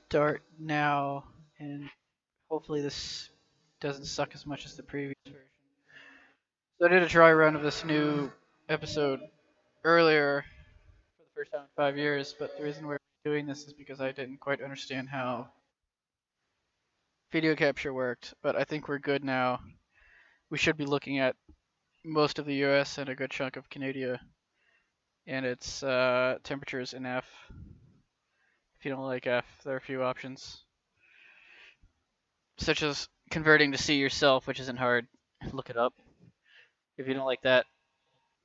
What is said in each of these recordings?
start now, and hopefully this doesn't suck as much as the previous version. So I did a dry run of this new episode earlier for the first time in 5 years, but the reason we're doing this is because I didn't quite understand how video capture worked, but I think we're good now. We should be looking at most of the US and a good chunk of Canada and its temperatures in F. If you don't like F, there are a few options, such as converting to C yourself, which isn't hard. Look it up. If you don't like that,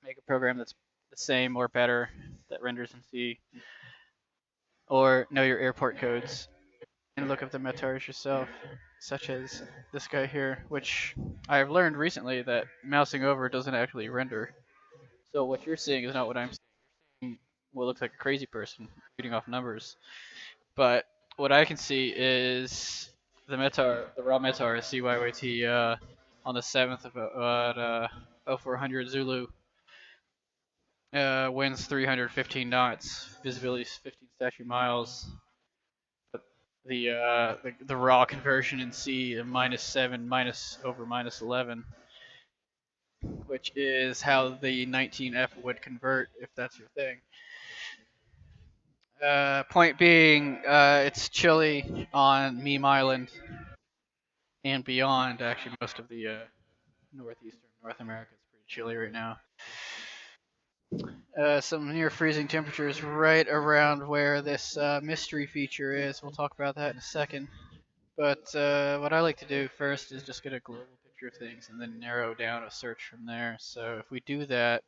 make a program that's the same or better that renders in C, or know your airport codes and look up the metars yourself, such as this guy here, which I have learned recently that mousing over doesn't actually render. So what you're seeing is not what I'm seeing. What looks like a crazy person reading off numbers, but what I can see is the metar, the raw metar is CYYT on the 7th of 0400 Zulu. Winds 315 knots, visibility is 15 statute miles. But the raw conversion in C -7 minus over -11, which is how the 19F would convert if that's your thing. Point being, it's chilly on Meme Island and beyond. Actually, most of the northeastern North America is pretty chilly right now. Some near freezing temperatures right around where this mystery feature is. We'll talk about that in a second. But what I like to do first is just get a global picture of things and then narrow down a search from there. So if we do that,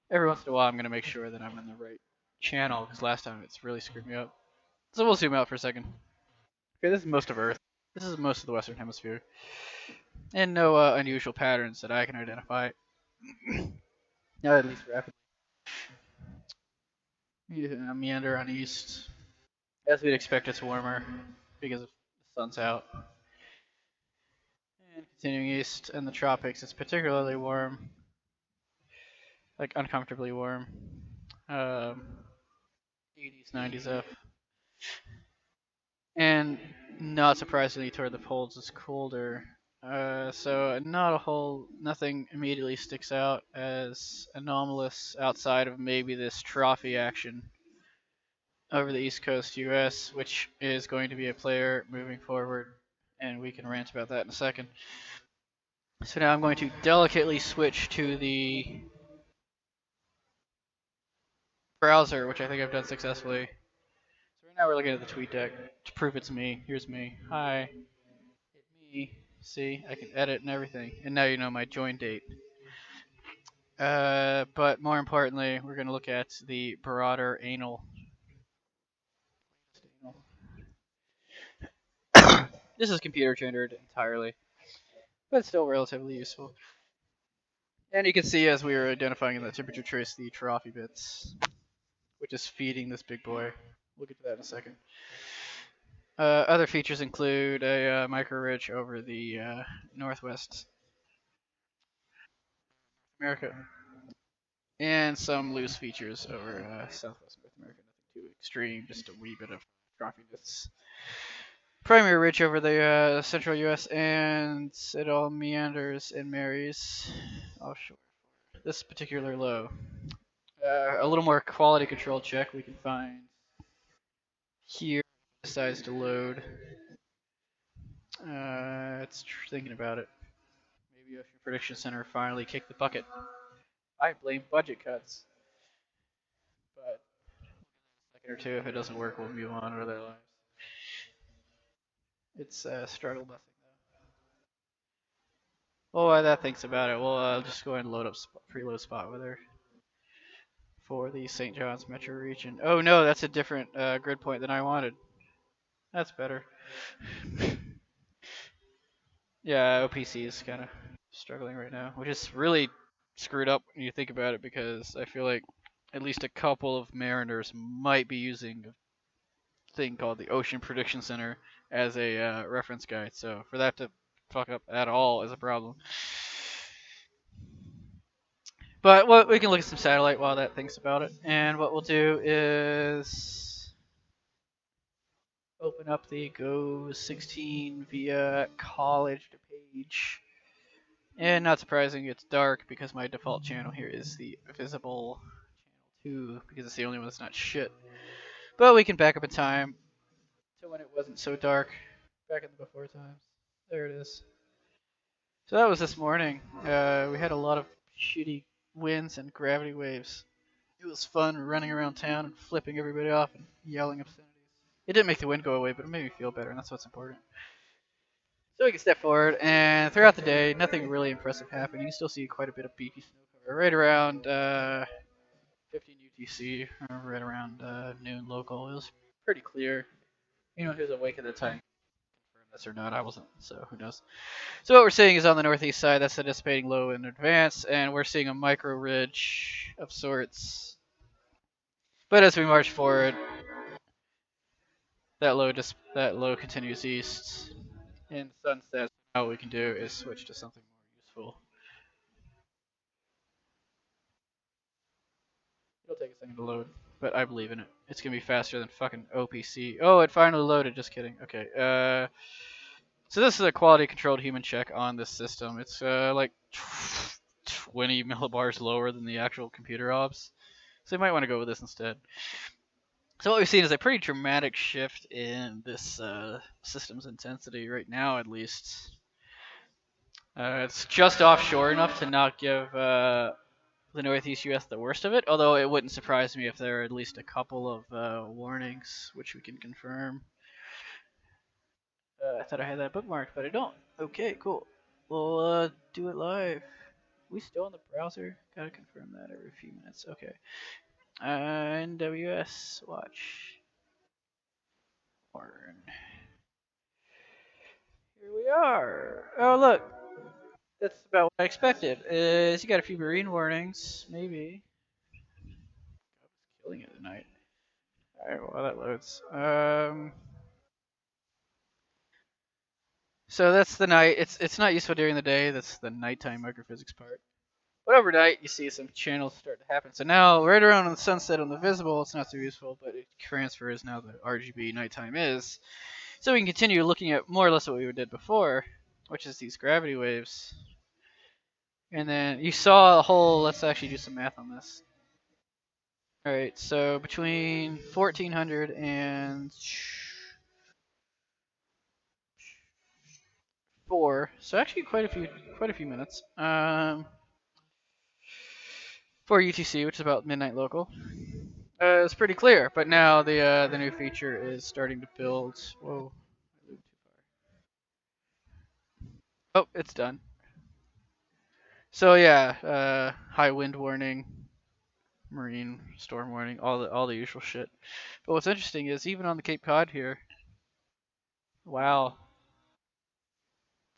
every once in a while I'm going to make sure that I'm in the right channel because last time it's really screwed me up. So we'll zoom out for a second. Okay, this is most of Earth. This is most of the Western Hemisphere. And no unusual patterns that I can identify. Not at least rapidly. Yeah, meander on east. As we'd expect, it's warmer because the sun's out. And continuing east in the tropics, it's particularly warm, like uncomfortably warm. 80s, 90s up. And not surprisingly, toward the poles, it's colder. So nothing immediately sticks out as anomalous outside of maybe this trophy action over the East Coast US, which is going to be a player moving forward, and we can rant about that in a second. So now I'm going to delicately switch to the browser, which I think I've done successfully. So right now we're looking at the tweet deck to prove it's me. Here's me. Hi, it's me. See, I can edit and everything, and now you know my join date. But more importantly, we're going to look at the broader anal. This is computer generated entirely, but still relatively useful. And you can see as we were identifying in the temperature trace the trophy bits, which is feeding this big boy. We'll get to that in a second. Other features include a micro ridge over the northwest America, and some loose features over southwest North America. Nothing too extreme, just a wee bit of trophiness. Primary ridge over the central U.S. and it all meanders and marries offshore. This particular low. A little more quality control check we can find here. Decides to load. It's thinking about it. Maybe Ocean Prediction Center finally kicked the bucket. I blame budget cuts. But a second or two, if it doesn't work, we'll move on with our lives. It's a struggle busing though. Well, while that thinks about it, we'll just go ahead and load up preload spot with her for the St. John's metro region. Oh no, that's a different grid point than I wanted. That's better. Yeah, OPC is kind of struggling right now, which is really screwed up when you think about it because I feel like at least a couple of mariners might be using a thing called the Ocean Prediction Center as a reference guide. So for that to fuck up at all is a problem. But we can look at some satellite while that thinks about it. And what we'll do is... Oh, open up the Go 16 via college page. And not surprising, it's dark because my default channel here is the visible channel 2 because it's the only one that's not shit. But we can back up in time to when it wasn't so dark, back in the before times. There it is. So that was this morning. We had a lot of shitty winds and gravity waves. It was fun running around town and flipping everybody off and yelling obscenities. It didn't make the wind go away, but it made me feel better, and that's what's important. So we can step forward, and throughout the day, nothing really impressive happened. You can still see quite a bit of beefy snow cover right around 15 UTC, or right around noon local. It was pretty clear. You know, who's awake at the time? Confirm this or not? I wasn't, so who knows? So what we're seeing is on the northeast side, that's the dissipating low in advance, and we're seeing a micro ridge of sorts. But as we march forward, that low continues east, and the sun sets. Now what we can do is switch to something more useful. It'll take a second to load, but I believe in it. It's gonna be faster than fucking OPC. Oh, it finally loaded. Just kidding. Okay. So this is a quality controlled human check on this system. It's like 20 millibars lower than the actual computer ops. So you might want to go with this instead. So what we've seen is a pretty dramatic shift in this system's intensity right now, at least. It's just offshore enough to not give the Northeast U.S. the worst of it, although it wouldn't surprise me if there are at least a couple of warnings, which we can confirm. I thought I had that bookmarked, but I don't. Okay, cool. We'll do it live. We still in the browser? Gotta confirm that every few minutes. Okay. NWS, watch. Warn. Here we are. Oh, look. That's about what I expected. Is you got a few marine warnings, maybe. I was killing it tonight. Alright, well that loads. So that's the night. It's not useful during the day. That's the nighttime microphysics part. But overnight, you see some channels start to happen. So now, right around on the sunset on the visible, it's not so useful, but it transfers now the RGB nighttime is. So we can continue looking at more or less what we did before, which is these gravity waves. And then you saw a whole. Let's actually do some math on this. All right, so between 1400 and 4, so actually quite a few minutes. 4 UTC, which is about midnight local. It's pretty clear, but now the new feature is starting to build. Whoa. Oh, it's done. So yeah, high wind warning, marine storm warning, all the usual shit. But what's interesting is even on the Cape Cod here, wow,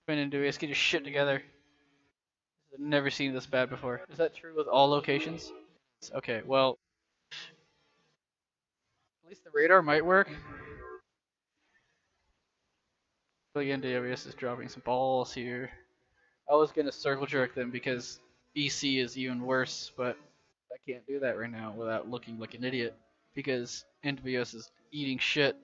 Wind and Dewey, let's get your shit together. I've never seen this bad before. Is that true with all locations? Okay, well, at least the radar might work. Again, DWS is dropping some balls here. I was gonna circle jerk them because EC is even worse, but I can't do that right now without looking like an idiot because NWS is eating shit.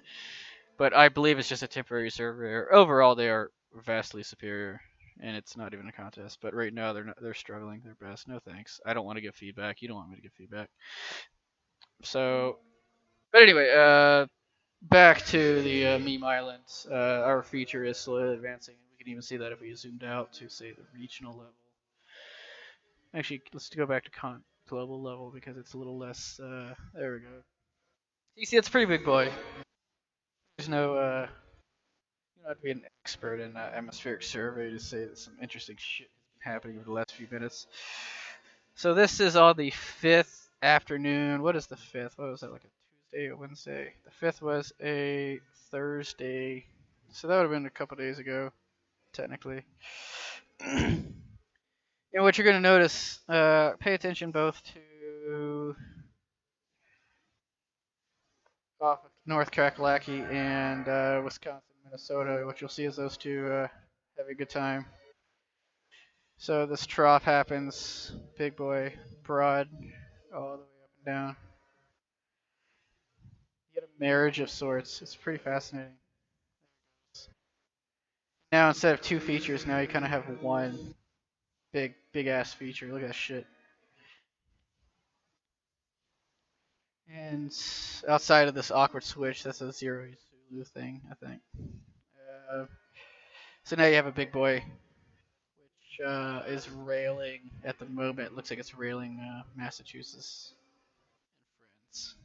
But I believe it's just a temporary server error. Overall, they are vastly superior, and it's not even a contest. But right now, they're struggling their best. No thanks. I don't want to give feedback. You don't want me to give feedback. So, but anyway, back to the meme island. Our feature is slowly advancing, and we can even see that if we zoomed out to say the regional level. Actually, let's go back to global level because it's a little less. There we go. You see, it's a pretty big boy. There's no. You don't have to be an expert in atmospheric survey to say that some interesting shit has been happening over the last few minutes. So this is on the 5th afternoon. What is the 5th? What was that, like a Tuesday or Wednesday? The 5th was a Thursday. So that would have been a couple days ago, technically. And what you're going to notice, pay attention both to off of North Kakalaki and Wisconsin, Minnesota. What you'll see is those two have a good time. So this trough happens, big boy, broad, all the way up and down. You get a marriage of sorts. It's pretty fascinating. Now instead of two features, now you kind of have one big ass feature. Look at that shit. And outside of this awkward switch, that's a zero Zulu thing, I think. Uh, so now you have a big boy, which is railing at the moment. It looks like it's railing Massachusetts and France.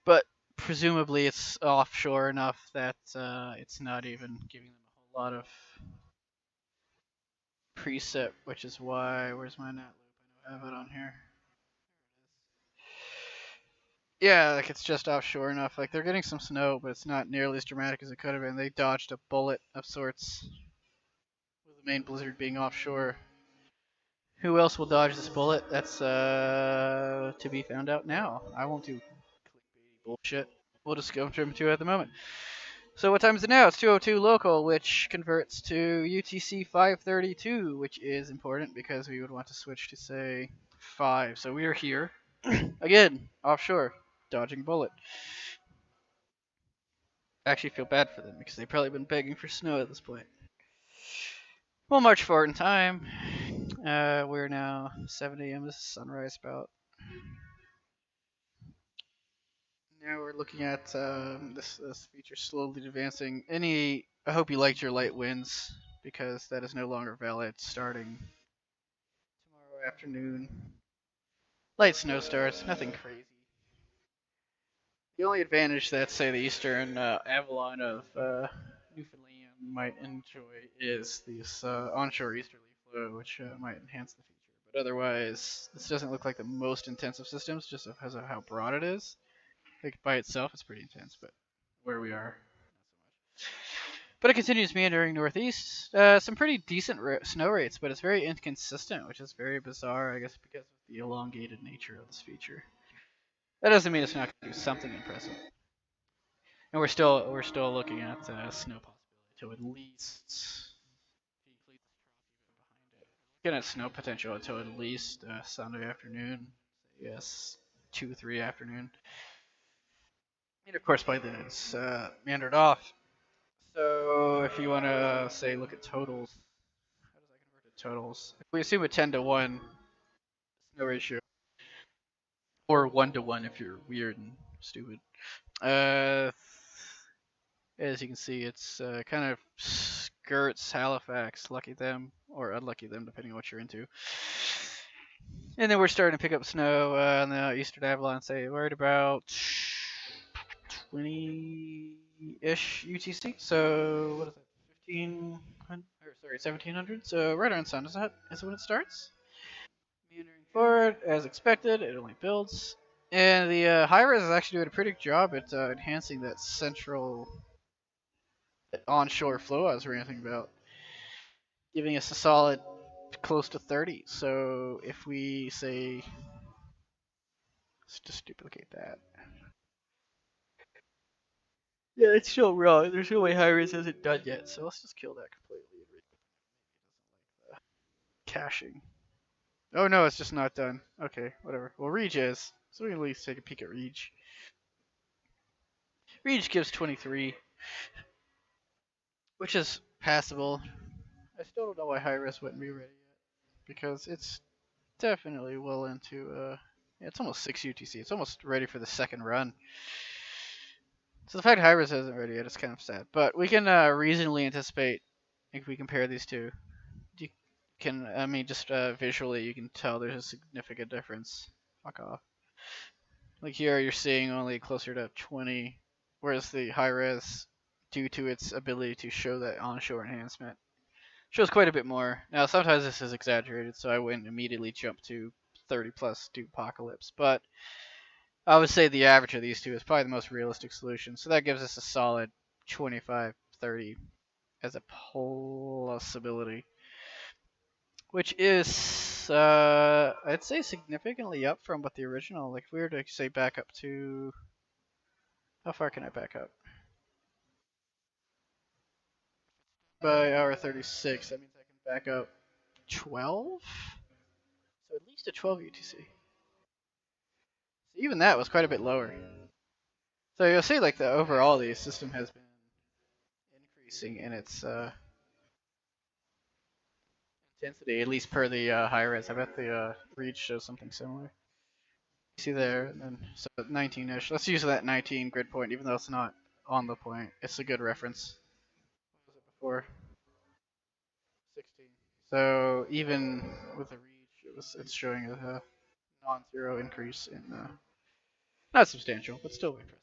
But presumably it's offshore enough that it's not even giving them a whole lot of preset, which is why. Where's my nat loop? I don't have it on here. Yeah, like it's just offshore enough. Like they're getting some snow, but it's not nearly as dramatic as it could have been. They dodged a bullet of sorts, with the main blizzard being offshore. Who else will dodge this bullet? That's to be found out now. I won't do clickbaity bullshit. We'll just go through them two at the moment. So what time is it now? It's 2:02 local, which converts to UTC 5:32, which is important because we would want to switch to say 5. So we are here again, offshore, dodging a bullet. I actually feel bad for them because they've probably been begging for snow at this point. We'll march forward in time. We're now 7 a.m. This is sunrise about. Now we're looking at this feature slowly advancing. I hope you liked your light winds because that is no longer valid starting tomorrow afternoon. Light snow starts, nothing crazy. The only advantage that, say, the eastern Avalon of Newfoundland might enjoy is this onshore easterly flow, which might enhance the feature. But otherwise, this doesn't look like the most intensive systems, just because of how broad it is. Like by itself, it's pretty intense, but where we are, not so much. But it continues meandering northeast. Some pretty decent snow rates, but it's very inconsistent, which is very bizarre, I guess, because of the elongated nature of this feature. That doesn't mean it's not going to do something impressive. And we're still looking at snow possibility to at least looking at snow potential until at least Sunday afternoon. Yes, 2-3 afternoon. And of course by then it's meandered off. So if you want to say look at totals, how does that convert to totals? If we assume a 10-to-1 snow ratio, or 1-to-1 if you're weird and stupid. Uh, as you can see, it's kind of skirts Halifax, lucky them, or unlucky them, depending on what you're into. And then we're starting to pick up snow on the eastern Avalon, say, right about 20-ish UTC. So, what is that? 1700. So, right around sunset is when it starts. Meandering forward, as expected, it only builds. And the high res is actually doing a pretty good job at enhancing that central onshore flow I was ranting about, giving us a solid close to 30. So if we say, let's just duplicate that. Yeah, it's still wrong. There's no way high res hasn't done yet. So let's just kill that completely. Caching. Oh no, it's just not done. Okay, whatever. Well, Reach is. So we can at least take a peek at Reach. Reach gives 23, which is passable. I still don't know why high res wouldn't be ready yet, because it's definitely well into it's almost 6 UTC. It's almost ready for the second run. So the fact high res isn't ready yet is kind of sad. But we can reasonably anticipate if we compare these two. You can, I mean, just visually, you can tell there's a significant difference. Fuck off. Like here, you're seeing only closer to 20, whereas the high res, due to its ability to show that onshore enhancement, shows quite a bit more. Now, sometimes this is exaggerated, so I wouldn't immediately jump to 30 plus to Apocalypse, but I would say the average of these two is probably the most realistic solution. So that gives us a solid 25, 30 as a possibility, which is, I'd say, significantly up from what the original. Like if we were to say back up to, how far can I back up? By hour 36, that means I can back up 12? So at least a 12 UTC. So even that was quite a bit lower. So you'll see like the overall the system has been increasing in its intensity, at least per the high res. I bet the read shows something similar. You see there, and then so 19-ish. Let's use that 19 grid point, even though it's not on the point. It's a good reference. What was it before? 16. So even with the reach, it's showing a non-zero increase in not substantial, but still impressive.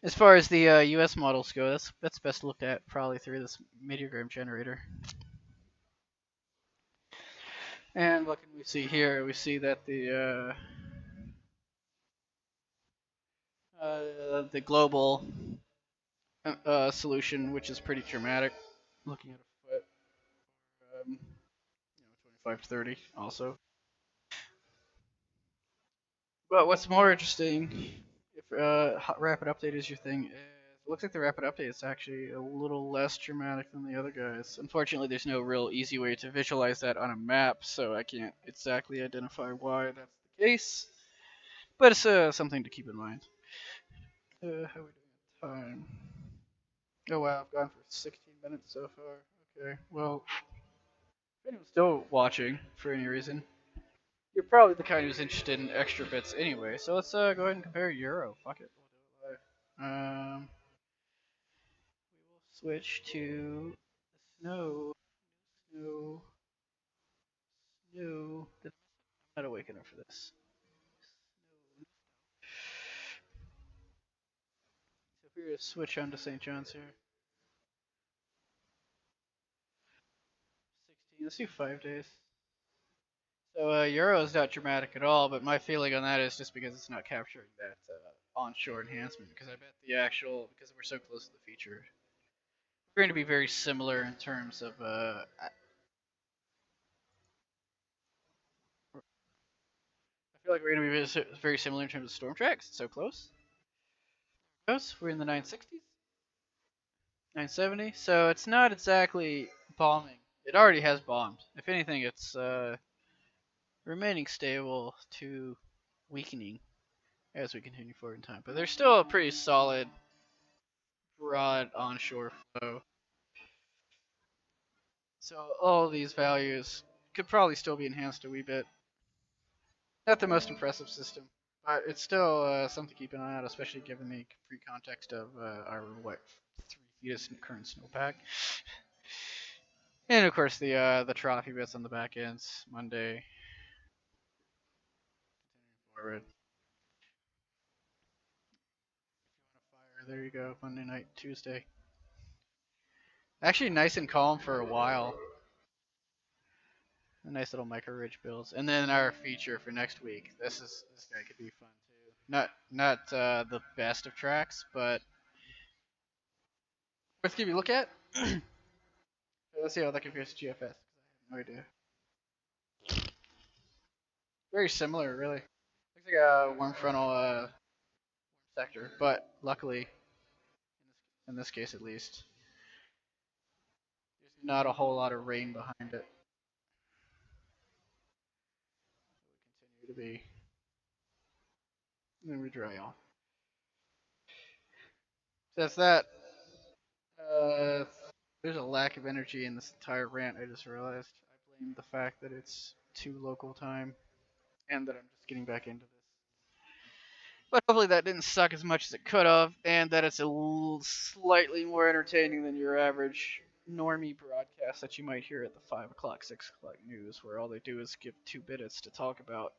As far as the US models go, that's best looked at probably through this mediogram generator. And what can we see here? We see that the global solution, which is pretty dramatic, looking at a foot, 25 to 30 also. But what's more interesting, if rapid update is your thing, it looks like the rapid update is actually a little less dramatic than the other guys. Unfortunately, there's no real easy way to visualize that on a map, so I can't exactly identify why that's the case. But it's something to keep in mind. How are we doing time? Oh wow, I've gone for 16 minutes so far. Okay, well, if anyone's still watching for any reason, you're probably the kind who's interested in extra bits anyway. So let's go ahead and compare Euro. Fuck it, we'll do it live. We will switch to the snow, snow, snow. I'm not awake enough for this. So if we were to switch on to St. John's here, 16. Let's do 5 days. So Euro is not dramatic at all, but my feeling on that is just because it's not capturing that onshore enhancement. Because I bet the actual, because we're so close to the feature, we're going to be very similar in terms of. I feel like we're going to be very similar in terms of storm tracks. It's so close. We're in the 960s, 970. So it's not exactly bombing. It already has bombed. If anything, it's remaining stable to weakening as we continue forward in time. But there's still a pretty solid, broad onshore flow. So all these values could probably still be enhanced a wee bit. Not the most impressive system, but it's still something to keep an eye on, especially given the pre-context of our 3 feet of current snowpack, and of course the trophy bits on the back ends. Monday, forward. Fire. There you go. Monday night, Tuesday. Actually, nice and calm for a while. A nice little micro ridge builds, and then our feature for next week. This guy could be fun too. Not the best of tracks, but worth giving a look at. Let's see how that compares to GFS. I have no idea. Very similar, really. Looks like a warm frontal sector, but luckily, in this case at least, there's not a whole lot of rain behind it. So we continue to be, and then we dry off. So that's that. There's a lack of energy in this entire rant. I just realized. I blame the fact that it's too local time, and that I'm just getting back into this. But hopefully that didn't suck as much as it could have, and that it's slightly more entertaining than your average normie broadcast that you might hear at the 5 o'clock, 6 o'clock news, where all they do is give 2 minutes to talk about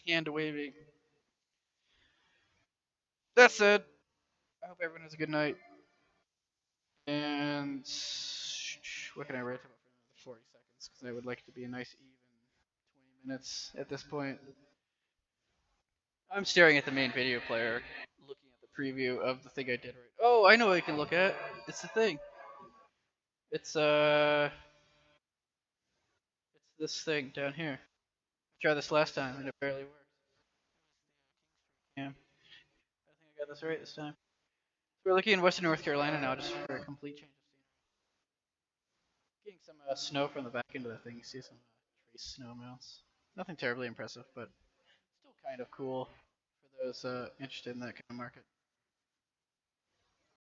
hand waving. That said, I hope everyone has a good night. And what can I rant about for another 40 seconds? Because I would like it to be a nice even 20 minutes at this point. I'm staring at the main video player, looking at the preview of the thing I did right. Oh, I know what you can look at. It's the thing. It's this thing down here. I tried this last time and it barely worked. Yeah. I think I got this right this time. So we're looking in Western North Carolina now, just for a complete change of scenery. Getting some snow from the back end of the thing. You see some trace snow mounts. Nothing terribly impressive, but still kind of cool for those interested in that kind of market.